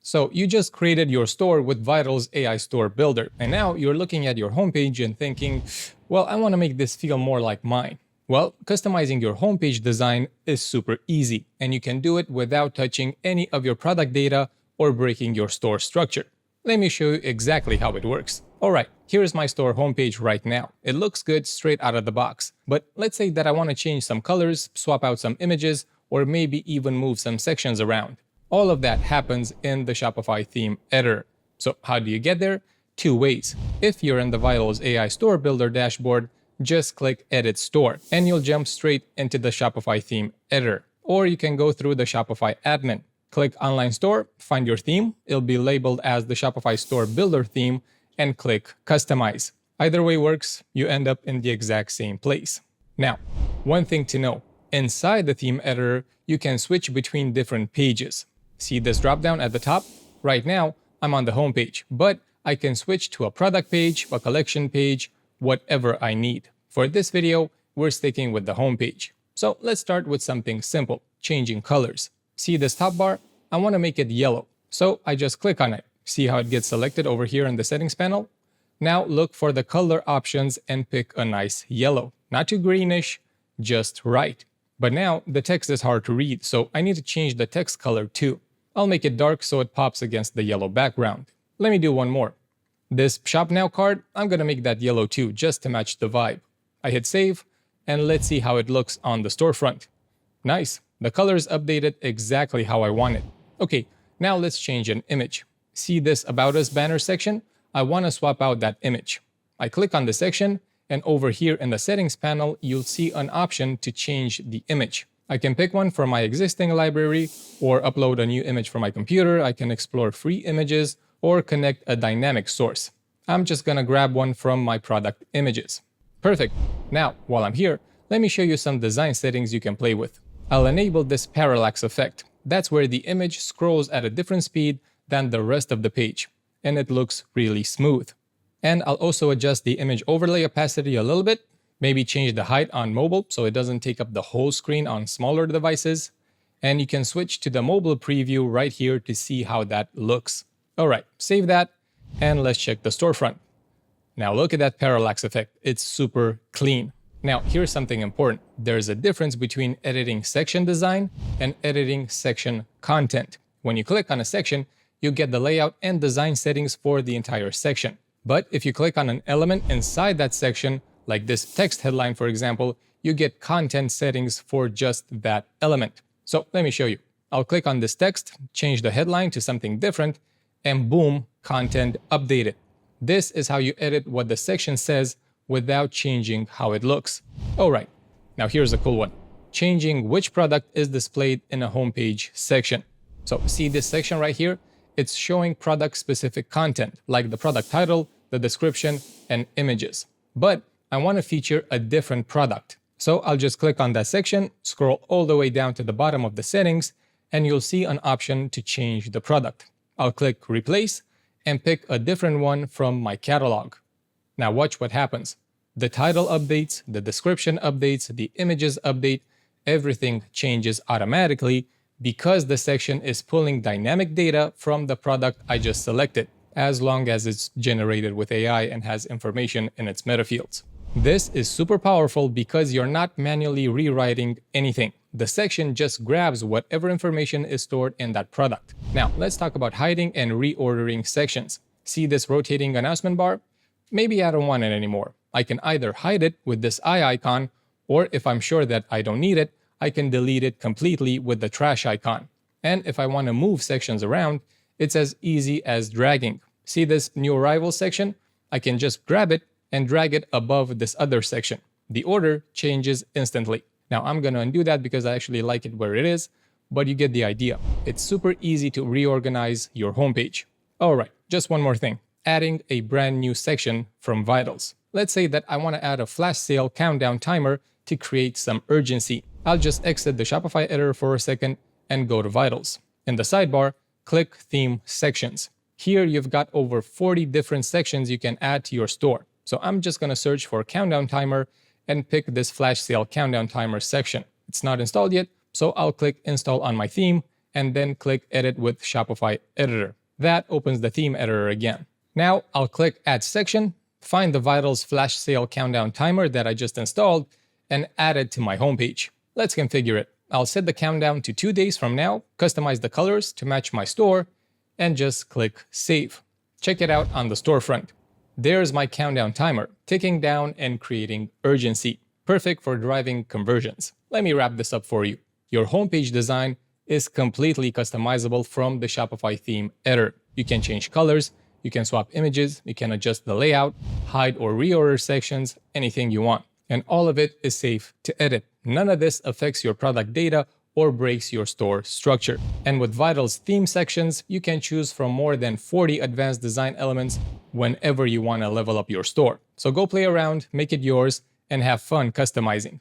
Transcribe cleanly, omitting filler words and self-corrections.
So you just created your store with Vital's AI Store Builder, and now you're looking at your homepage and thinking, well, I want to make this feel more like mine. Well, customizing your homepage design is super easy, and you can do it without touching any of your product data or breaking your store structure. Let me show you exactly how it works. Alright, here's my store homepage right now. It looks good straight out of the box. But let's say that I want to change some colors, swap out some images, or maybe even move some sections around. All of that happens in the Shopify theme editor. So how do you get there? Two ways. If you're in the Vital's AI Store Builder dashboard, just click Edit Store, and you'll jump straight into the Shopify theme editor. Or you can go through the Shopify admin. Click Online Store, find your theme, it'll be labeled as the Shopify Store Builder theme, and click Customize. Either way works, you end up in the exact same place. Now, one thing to know, inside the theme editor, you can switch between different pages. See this dropdown at the top? Right now, I'm on the home page, but I can switch to a product page, a collection page, whatever I need. For this video, we're sticking with the home page. So let's start with something simple, changing colors. See this top bar? I want to make it yellow. So I just click on it. See how it gets selected over here in the settings panel? Now look for the color options and pick a nice yellow. Not too greenish, just right. But now the text is hard to read, so I need to change the text color too. I'll make it dark so it pops against the yellow background. Let me do one more. This Shop Now card, I'm gonna make that yellow too, just to match the vibe. I hit save, and let's see how it looks on the storefront. Nice, the color is updated exactly how I want it. Okay, now let's change an image. See this About Us banner section? I wanna swap out that image. I click on the section, and over here in the settings panel, you'll see an option to change the image. I can pick one from my existing library, or upload a new image from my computer. I can explore free images, or connect a dynamic source. I'm just gonna grab one from my product images. Perfect. Now, while I'm here, let me show you some design settings you can play with. I'll enable this parallax effect. That's where the image scrolls at a different speed than the rest of the page, and it looks really smooth. And I'll also adjust the image overlay opacity a little bit, maybe change the height on mobile so it doesn't take up the whole screen on smaller devices. And you can switch to the mobile preview right here to see how that looks. All right, save that, and let's check the storefront. Now look at that parallax effect. It's super clean. Now here's something important. There's a difference between editing section design and editing section content. When you click on a section, you get the layout and design settings for the entire section. But if you click on an element inside that section, like this text headline, for example, you get content settings for just that element. So let me show you. I'll click on this text, change the headline to something different, and boom, content updated. This is how you edit what the section says without changing how it looks. All right, now here's a cool one. Changing which product is displayed in a homepage section. So see this section right here? It's showing product-specific content, like the product title, the description, and images. But I want to feature a different product. So I'll just click on that section, scroll all the way down to the bottom of the settings, and you'll see an option to change the product. I'll click Replace and pick a different one from my catalog. Now watch what happens. The title updates, the description updates, the images update, everything changes automatically because the section is pulling dynamic data from the product I just selected, as long as it's generated with AI and has information in its metafields. This is super powerful because you're not manually rewriting anything. The section just grabs whatever information is stored in that product. Now, let's talk about hiding and reordering sections. See this rotating announcement bar? Maybe I don't want it anymore. I can either hide it with this eye icon, or if I'm sure that I don't need it, I can delete it completely with the trash icon. And if I want to move sections around, it's as easy as dragging. See this new arrival section? I can just grab it and drag it above this other section. The order changes instantly. Now I'm going to undo that because I actually like it where it is, but you get the idea. It's super easy to reorganize your homepage. All right, just one more thing. Adding a brand new section from Vitals. Let's say that I want to add a flash sale countdown timer to create some urgency. I'll just exit the Shopify editor for a second and go to Vitals. In the sidebar, click Theme Sections. Here you've got over 40 different sections you can add to your store. So I'm just going to search for countdown timer and pick this flash sale countdown timer section. It's not installed yet, so I'll click Install on my theme and then click Edit with Shopify Editor. That opens the theme editor again. Now I'll click Add Section, find the Vitals flash sale countdown timer that I just installed, and add it to my homepage. Let's configure it. I'll set the countdown to 2 days from now, customize the colors to match my store, and just click Save. Check it out on the storefront. There's my countdown timer, ticking down and creating urgency. Perfect for driving conversions. Let me wrap this up for you. Your homepage design is completely customizable from the Shopify theme editor. You can change colors, you can swap images, you can adjust the layout, hide or reorder sections, anything you want. And all of it is safe to edit. None of this affects your product data or breaks your store structure. And with Vitals theme sections, you can choose from more than 40 advanced design elements whenever you want to level up your store. So go play around, make it yours, and have fun customizing.